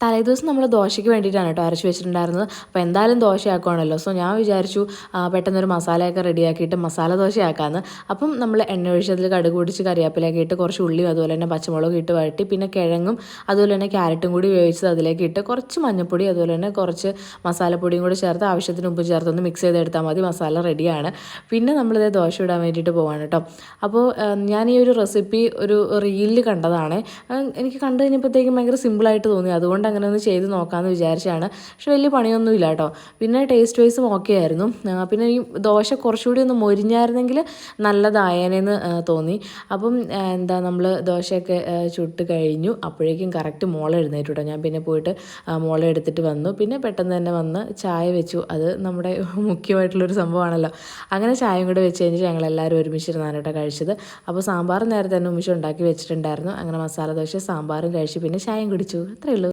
തലേദിവസം നമ്മൾ ദോശയ്ക്ക് വേണ്ടിയിട്ടാണ് കേട്ടോ അരച്ച് വെച്ചിട്ടുണ്ടായിരുന്നത്. അപ്പോൾ എന്തായാലും ദോശയാക്കുവാണല്ലോ. സോ ഞാൻ വിചാരിച്ചു പെട്ടെന്നൊരു മസാലയൊക്കെ റെഡിയാക്കിയിട്ട് മസാല ദോശയാക്കാമെന്ന്. അപ്പം നമ്മൾ എണ്ണ ഒഴിച്ചതിൽ കടുക് പൊടിച്ച് കറിവേപ്പിലയൊക്കെ ഇട്ട് കുറച്ച് ഉള്ളിയും അതുപോലെ തന്നെ പച്ചമുളകും ഇട്ട് വഴറ്റി പിന്നെ കിഴങ്ങും അതുപോലെ തന്നെ ക്യാരറ്റും കൂടി വേവിച്ചത് അതിലേക്ക് ഇട്ട് കുറച്ച് മഞ്ഞൾപ്പൊടി അതുപോലെ തന്നെ കുറച്ച് മസാലപ്പൊടിയും കൂടി ചേർത്ത് ആവശ്യത്തിന് ഉപ്പ് ചേർത്തൊന്ന് മിക്സ് ചെയ്തെടുത്താൽ മതി. മസാല റെഡിയാണ്. പിന്നെ നമ്മളിത് ദോശ ഇടാൻ വേണ്ടിയിട്ട് പോവാണ് കേട്ടോ. അപ്പോൾ ഞാൻ ഈ ഒരു റെസിപ്പി ഒരു റീലിൽ കണ്ടതാണ്. എനിക്ക് കണ്ടു കഴിഞ്ഞപ്പോഴത്തേക്കും ഭയങ്കര സിമ്പിളായിട്ട് തോന്നി. അതുകൊണ്ട് അങ്ങനെ ഒന്ന് ചെയ്ത് നോക്കാമെന്ന് വിചാരിച്ചാണ്. പക്ഷെ വലിയ പണിയൊന്നുമില്ല കേട്ടോ. പിന്നെ ടേസ്റ്റ് വൈസും ഓക്കെ ആയിരുന്നു. പിന്നെ ഈ ദോശ കുറച്ചുകൂടി ഒന്ന് മൊരിഞ്ഞായിരുന്നെങ്കിൽ നല്ലതായേനെന്ന് തോന്നി. അപ്പം നമ്മൾ ദോശയൊക്കെ ചുട്ട് കഴിഞ്ഞു. അപ്പോഴേക്കും കറക്റ്റ് മോളെ എഴുന്നേറ്റു കേട്ടോ. ഞാൻ പിന്നെ പോയിട്ട് മോളെ എടുത്തിട്ട് വന്നു. പിന്നെ പെട്ടെന്ന് തന്നെ വന്ന് ചായ വെച്ചു. അത് നമ്മുടെ മുഖ്യമായിട്ടുള്ളൊരു സംഭവമാണല്ലോ. അങ്ങനെ ചായയും കൂടെ വെച്ച് കഴിഞ്ഞിട്ട് ഞങ്ങളെല്ലാവരും ഒരുമിച്ചിരുന്നാണ് കേട്ടോ കഴിച്ചത്. അപ്പോൾ സാമ്പാർ നേരത്തെ തന്നെ ഉമ്മിച്ച് ഉണ്ടാക്കി വെച്ചിട്ടുണ്ടായിരുന്നു. അങ്ങനെ മസാല ദോശ സാമ്പാറും കഴിച്ചു പിന്നെ ചായയും കുടിച്ചു. അത്രയേ ഉള്ളൂ.